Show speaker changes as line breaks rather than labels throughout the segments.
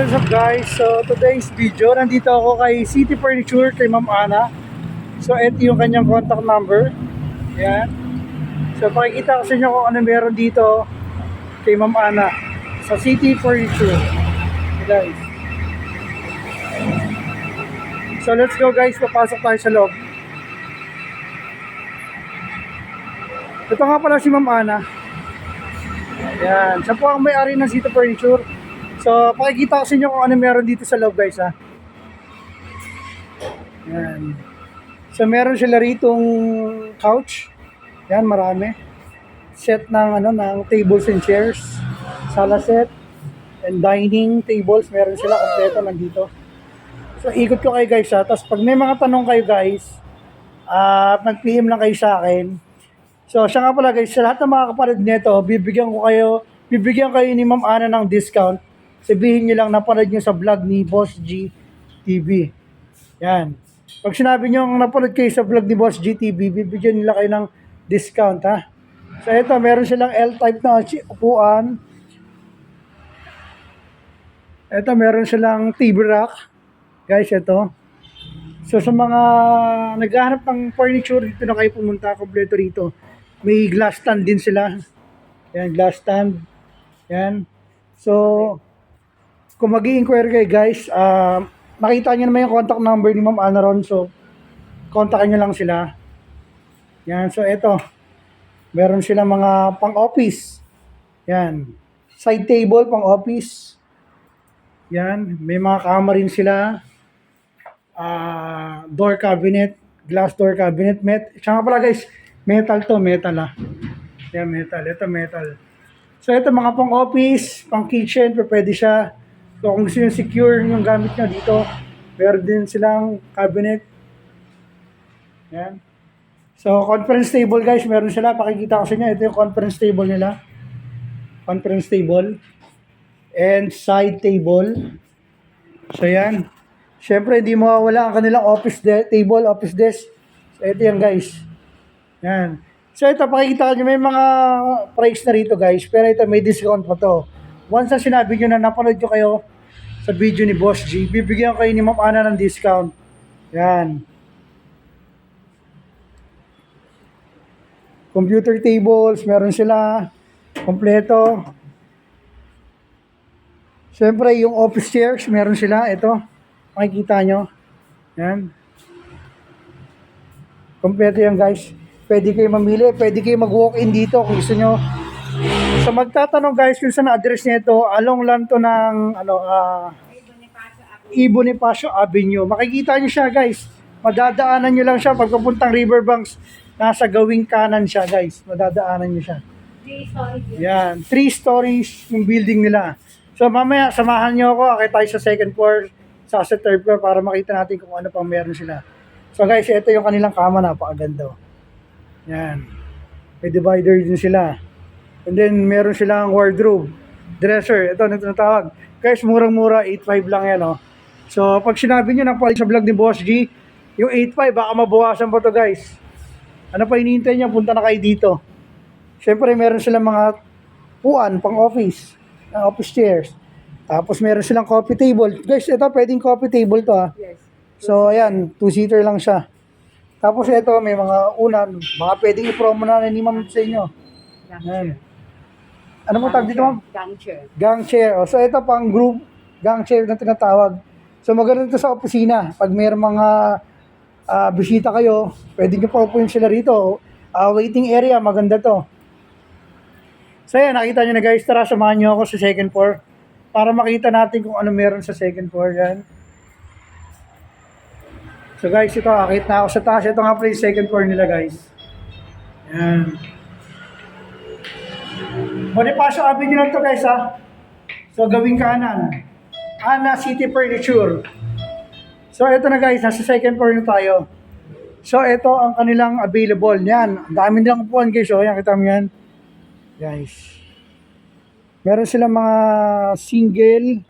What's up guys? So today's video, nandito ako kay City Furniture kay Ma'am Ana. So ito yung kanyang contact number. Yan. So pakikita ko sa inyo kung ano meron dito kay Ma'am Ana sa City Furniture. Okay, guys. So let's go guys, papasok tayo sa loob. Ito nga pala si Ma'am Ana. Yan. Siya po ang may-ari ng City Furniture. So, pakikita ko sa inyo kung ano meron dito sa loob guys ha. Yan. So, meron sila ritong couch. Yan, marami. Set ng, ng tables and chairs. Sala set. And dining tables. Meron sila kompleto nandito. So, ikot ko kayo guys ha. Tapos, pag may mga tanong kayo guys, mag-PM lang kayo sa akin. So, siya nga pala guys, sa lahat ng mga kapatid nito, bibigyan kayo ni Ma'am Ana ng discount. Sabihin nyo lang napanood nyo sa vlog ni Boss G TV. Yan. Pag sinabi nyo napanood kayo sa vlog ni Boss G TV, bibigyan nila kayo ng discount ha. So ito, meron silang L-type na upuan. Ito, meron silang TV rack. Guys, ito. So sa mga naghahanap ng furniture, dito na kayo pumunta, kompleto rito. May glass stand din sila. Yan, glass stand. Yan. So, kung mag-i-inquire kayo guys, makita nyo naman yung contact number ni Ma'am Ana ron. So, kontakin nyo lang sila. Yan, so eto. Meron sila mga pang-office. Yan. Side table, pang-office. Yan. May mga kama rin sila. Door cabinet. Glass door cabinet. Siya nga pala guys, metal to, metal ah. Yan, metal. Ito, metal. So, ito mga pang-office, pang-kitchen, pwede siya. So, kung gusto nyo secure yung gamit nyo dito, meron din silang cabinet. Yan. So, conference table guys, meron sila. Pakikita ko sa inyo. Ito yung conference table nila. Conference table. And side table. So, yan. Siyempre, hindi mawawala ang kanilang office table, office desk. So, ito yan guys. Yan. So, ito, pakikita ko nyo. May mga price na rito guys. Pero ito, may discount pa to. Once na sinabi nyo na napanood nyo kayo sa video ni Boss G, bibigyan kayo ni Ma'am Ana ng discount. Yan. Computer tables, meron sila. Kompleto. Siyempre, yung office chairs, meron sila. Ito, makikita nyo. Yan. Kompleto yan guys. Pwede kayo mamili, pwede kayo mag-walk-in dito kung gusto nyo. So magtatanong guys kung saan address nito, along lang to ng E. Bonifacio Avenue. Makikita niyo siya guys. Madadaanan niyo lang siya pag papuntang Riverbanks. Nasa gawing kanan siya guys. Madadaanan niyo siya.
3 stories.
Yan, 3 stories yung building nila. So mamaya samahan niyo ako, akit tayo sa second floor, sa third floor para makita natin kung ano pang meron sila. So guys, ito yung kanilang kama, napakaganda. Yan. May divider din sila. And then, meron silang wardrobe, dresser. Ito, natawag. Guys, murang-mura, 8.5 lang yan, oh. So, pag sinabi nyo na palit sa vlog ni Boss G, yung 8.5, baka mabawasan pa to guys. Ano pa hinihintay nyo? Punta na kayo dito. Siyempre, meron silang mga puan, pang-office, office chairs. Tapos, meron silang coffee table. Guys, ito, pwedeng coffee table to, ha.
Yes.
So, ayan, 2-seater lang siya. Tapos, ito, may mga unan. Baka pwedeng i-promo na ni Ma'am sa inyo. Ayan. Ano mo tawag dito, ma'am?
Gang chair.
Gang chair. O, so ito pang group gang chair na tinatawag. So maganda ito sa opisina. Pag mayroong mga bisita kayo, pwede nyo pa upuin sila rito. Waiting area, maganda to. So yan, nakita nyo na guys. Tara, samahan nyo ako sa second floor para makita natin kung ano meron sa second floor. Yan. So guys, ito, akit na ako sa taas. Ito nga pala yung second floor nila guys. Yan. Bonifacio Avenue lang to guys ha. So gawing kanan. Ana City Furniture. So ito na guys, nasa second floor na tayo. So ito ang kanilang available. Yan, ang dami nilang upuan guys. So yan, kita mo yan. Guys. Meron silang mga single.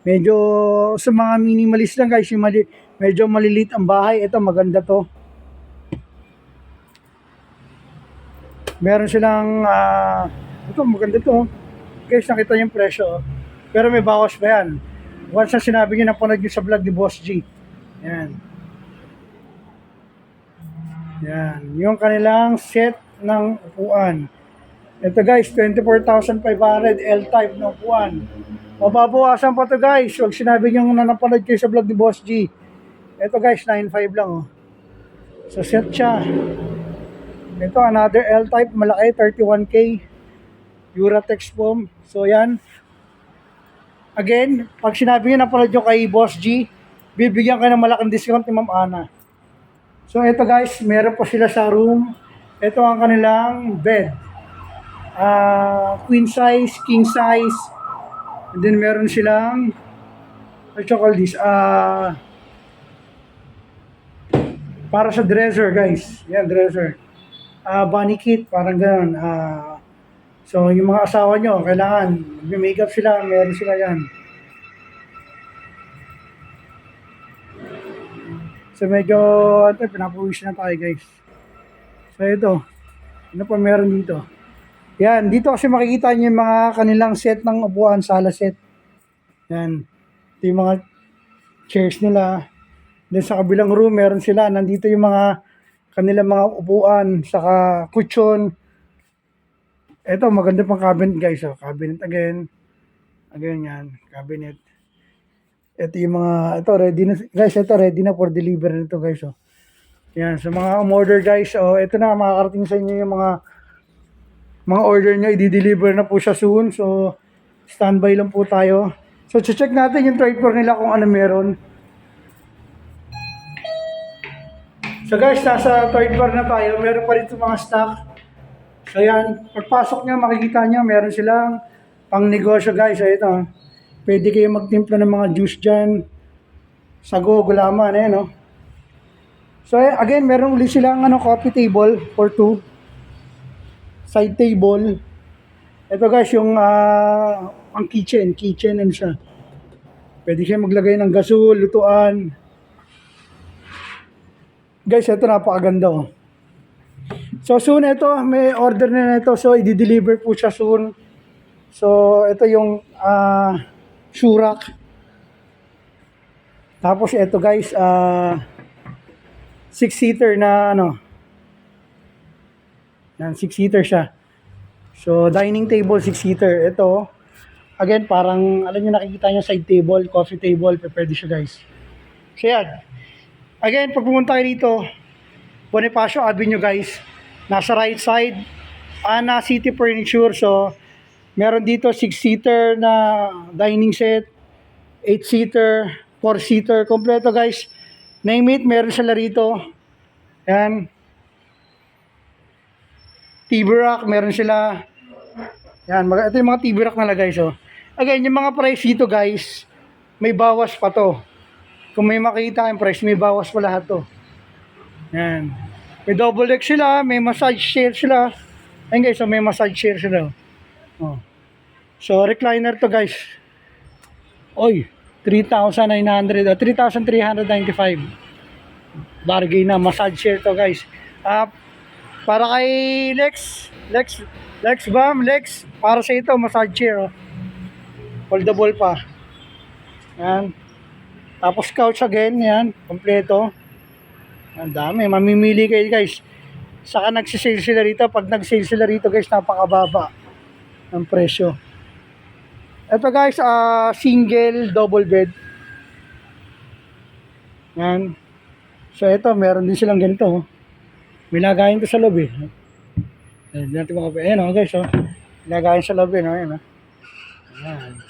Medyo sa mga minimalist lang guys. Yung medyo malilit ang bahay. Ito maganda to. Meron silang ito maganda to. Guys, nakita yung presyo. Pero may bawas pa yan. Once na sinabi niyo, napanood niyo sa vlog ni Boss G. Yan. Yan. Yung kanilang set ng upuan. Ito guys, 24,500 L-type na upuan. Mababawasan pa to guys. Huwag sinabi niyo na napanood kayo sa vlog ni Boss G. Ito guys, 9,500 lang oh. So set siya. Ito another L-type, malaki, 31K. Uratex foam. So yan. Again, pag sinabi niyo napanood nyo kay Boss G, bibigyan kayo ng malaking discount ni Ma'am Ana. So ito guys, meron po sila sa room. Ito ang kanilang bed. Queen size, king size. And then meron silang, what you call this? Para sa dresser guys. Yan, dresser. Bunny kit, parang gano'n. So, yung mga asawa nyo, kailangan, may makeup sila, meron sila yan. So, medyo, pinapuwis na tayo, guys. So, ito. Ano pa meron dito? Yan, dito kasi makikita nyo yung mga kanilang set ng upuan, sala set. Yan. Ito yung mga chairs nila. Then, sa kabilang room, meron sila. Nandito yung mga kanilang mga upuan, saka kutsyon. Ito, maganda pang cabinet guys. Oh. Cabinet again. Again yan. Cabinet. Ito yung mga, ito ready na, guys, ito ready na for delivery nito guys. Oh. Yan, sa mga umorder guys. Oh, ito na, makakarating sa inyo yung mga order nyo. I-deliver na po siya soon. So, standby lang po tayo. So, check natin yung third floor nila kung ano meron. So guys, nasa third floor na tayo. Meron pa rin mga stock. So yan, pagpasok nyo, makikita nyo, meron silang pang negosyo guys. So ito, pwede kayo magtimpla ng mga juice dyan. Sago, gulaman, ayan no. So again, meron ulit silang coffee table for two. Side table. Ito guys, yung ang kitchen and siya. Pwede siya maglagay ng gasol, lutuan. Guys, ito napakaganda oh. So soon ito, may order na ito. So i-deliver po siya soon. So ito yung Shurak. Tapos ito guys, 6-seater na Yan, 6-seater siya. So dining table 6-seater. Ito, again parang alam niyo nakikita niyo side table, coffee table, pwede siya guys. So yan. Again, pag pumunta kayo dito, Bonifacio Avenue guys. Nasa right side, Ana City Furniture. So, meron dito 6-seater na dining set, 8-seater, 4-seater. Kompleto guys. Name it, meron sila rito. Yan. TV rack, meron sila. Yan, ito yung mga TV rack nila guys. Oh. Again, yung mga price dito guys, may bawas pa to. Kung may makita yung price, may bawas pa lahat to. Yan. May double deck sila, may massage chair sila. Ayun guys, so may massage chair sila. Oh. So, recliner to guys. Oy, 3,900, 3,395. Bargain na, massage chair to guys. Para kay Lex Bam, para sa ito, massage chair. Oh. Foldable pa. Yan. Tapos couch again, yan, kompleto. Ang dami, mamimili kayo guys. Saka nagsisale sila rito. Pag nagsale sila rito guys, napakababa ang presyo. Ito guys, single double bed. Yan. So ito, meron din silang ganito. Oh. May lagayin to sa loob eh. Ayan guys, oh. Lagayin sa loob eh, no? Ayan, oh. Ayan.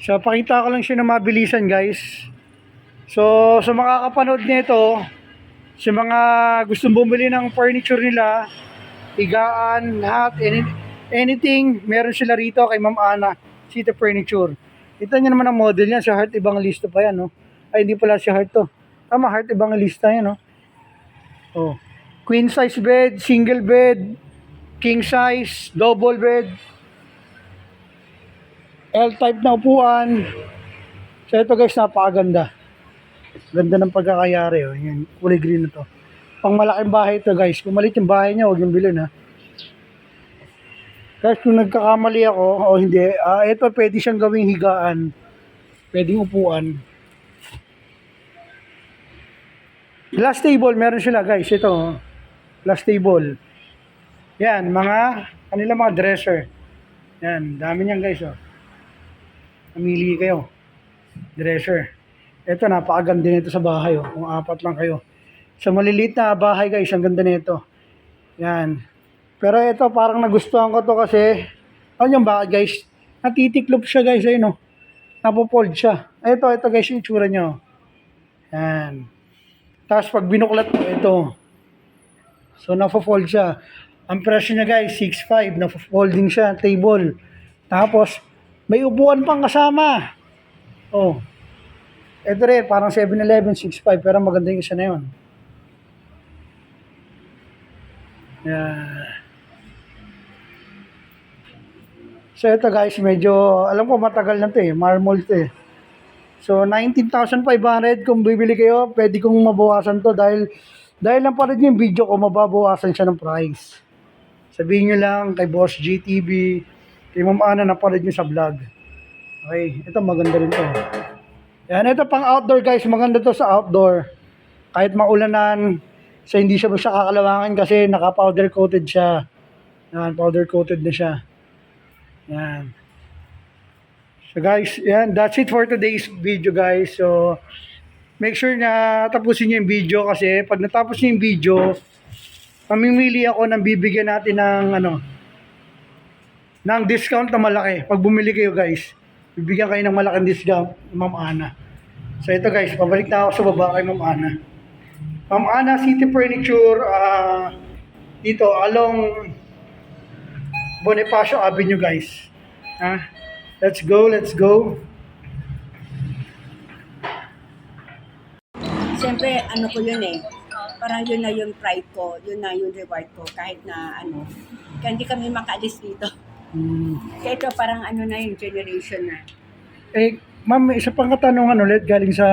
So pakita ko lang siya na mabilisan guys. So, sa makakapanood nito, sa mga gustong bumili ng furniture nila, higaan, lahat, anything, meron sila rito kay Ma'am Ana, City Furniture. Kita nyo naman ang model niya, sa Heart Evangelista pa yan, no? Ay, hindi pala si Heart to. Tama, Heart Evangelista yan, no? Oh. Queen size bed, single bed, king size, double bed, L-type na upuan. So, ito guys, napakaganda. Ganda ng pagkakayari, oh. Yan, kulay green na to. Pang malaking bahay to guys. Kung maliit yung bahay niya, huwag yung bilhin ha. Guys, kung nagkakamali ako o hindi, ito pwede siyang gawing higaan. Pwedeng upuan. Glass table, meron sila guys. Ito, glass table. Yan, mga dresser. Yan, dami niyan guys. Oh. Namili kayo. Dresser. Ito, napakaganda nito sa bahay. Oh. Kung apat lang kayo. Sa maliliit na bahay guys, ang ganda nito. Yan. Pero ito, parang nagustuhan ko to kasi, ano yung bakit guys? Natitiklop siya guys, ayun oh. Napofold siya. Ito guys, yung itsura niya. Oh. Yan. Tapos pag binuklat mo, ito. So, napofold siya. Ang presyo niya guys, 6.5. Napofolding siya, table. Tapos, may upuan pang kasama. Oh. Ito rin, parang 7-Eleven, 6.5. Pero maganda yung isa na yun. Yeah. So ito guys, medyo, alam ko matagal na to eh, marmol to eh. So 19,500 kung bibili kayo, pwede kong mabawasan to dahil lang pa rin yung video ko, mababawasan siya ng price. Sabihin nyo lang kay Boss GTV, kay Ma'am Ana na pa rin nyo sa vlog. Okay, ito maganda rin to. Yan, ito pang outdoor guys, maganda to sa outdoor. Kahit maulanan, so hindi siya kakalawangan kasi naka-powder coated siya. Yan, powder coated na siya. Yan. So guys, yan, that's it for today's video guys. So make sure na tapusin niyo yung video kasi pag natapos niyo yung video, mamimili ako ng bibigyan natin ng discount na malaki. Pag bumili kayo guys, bibigyan kayo ng malaking discount, Ma'am Ana. So ito guys, pabalik na ako sa baba kay Ma'am Ana. Ma'am Ana City Furniture, dito along Bonifacio Avenue guys. Let's go.
Siyempre, ano ko yun eh. Parang yun na yung pride ko, yun na yung reward ko, kahit na kaya hindi kami makaalis dito. Kaya ito parang na yung generation na.
Ma'am, isa pang katanungan ulit galing sa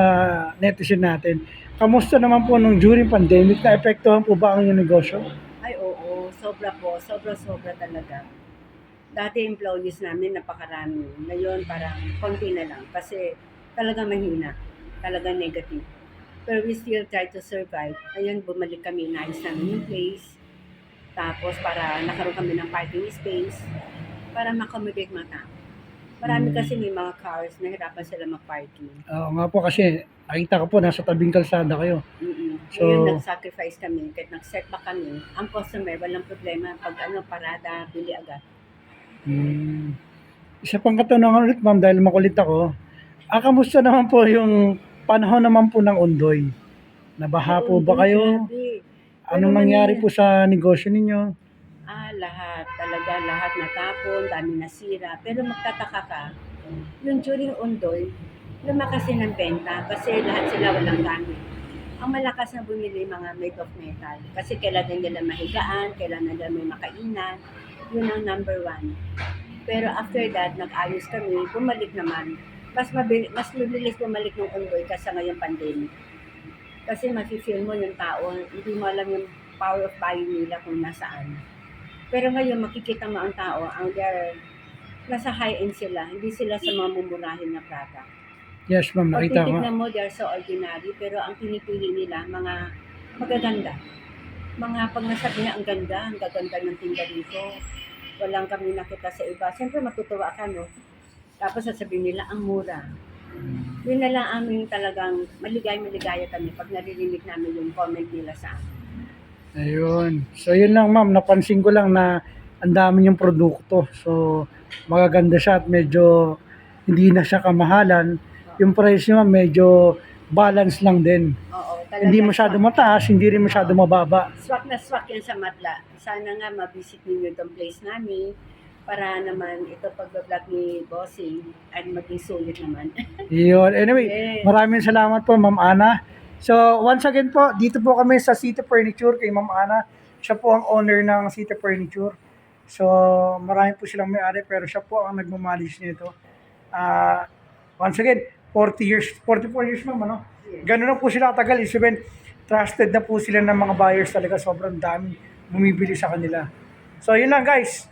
netizen natin. Kamusta naman po nung during pandemic, na-epektuhan po ba ang inyong negosyo?
Ay oo, sobra talaga. Dati employees namin napakarami. Ngayon parang konti na lang kasi talaga mahina, talaga negative. Pero we still try to survive. Ayun, bumalik kami, naayos namin yung place. Tapos para nakaroon kami ng parking space para ma-accommodate mga tao. Marami kasi may mga cars, nahirapan sila mag-parking.
Oo nga po kasi nakita ko po nasa tabing kalsada kayo.
So, ngayon nag-sacrifice kami, kahit nag-setback kami, ang customer, walang problema. Pag parada, bili agad.
Isa pang katanungan ulit ma'am dahil makulit ako. Kamusta naman po yung panahon naman po ng Ondoy? Nabaha po ba kayo?
Grabe.
Anong nangyari po sa negosyo ninyo?
Lahat natapon, dami nasira. Pero magtataka ka, yung during Ondoy, lumakas din ang benta kasi lahat sila walang gamit. Ang malakas na bumili mga made of metal kasi kailangan nila mahigaan, kailangan nila may makainan. Yun ang number one. Pero after that, nag-ayos kami, bumalik naman. Mas mabilis bumalik ng Ondoy kasi ngayong pandemic. Kasi mafe-feel mo yung tao, hindi mo alam yung power of buying nila kung nasaan. Pero ngayon, makikita mo ang tao, nasa high-end sila, hindi sila sa mga mumurahin na product.
Yes ma'am, nakita ko.
Pag titignan mo, they're so ordinary, pero ang pinipili nila, mga magaganda. Pag nasabi na ang gaganda ng tinda dito. Walang kami nakita sa iba. Siyempre matutuwa ka, no? Tapos sasabihin nila, ang mura. Yun na lang aming talagang maligaya kami pag naririnig namin yung comment nila sa amin.
Ayun. So yun lang ma'am, napansin ko lang na ang dami yung produkto. So magaganda siya at medyo hindi na siya kamahalan. Yung price niya medyo balance lang din.
Oo, talaga.
Hindi masyado mataas, hindi rin masyado mababa.
Swak na swak yan sa Matla. Sana nga ma-visit ninyo itong place namin para naman ito pag-vlog ni Bossing ay maging sulit naman.
Yun. Anyway, maraming salamat po Ma'am Ana. So once again po, dito po kami sa City Furniture kay Ma'am Ana. Siya po ang owner ng City Furniture. So marami po silang may-ari pero siya po ang nagmamalis nito. Once again, 44 years ma'am, ano? Ganun na po sila katagal. Even trusted na po sila ng mga buyers talaga. Sobrang dami bumibili sa kanila. So, yun lang guys.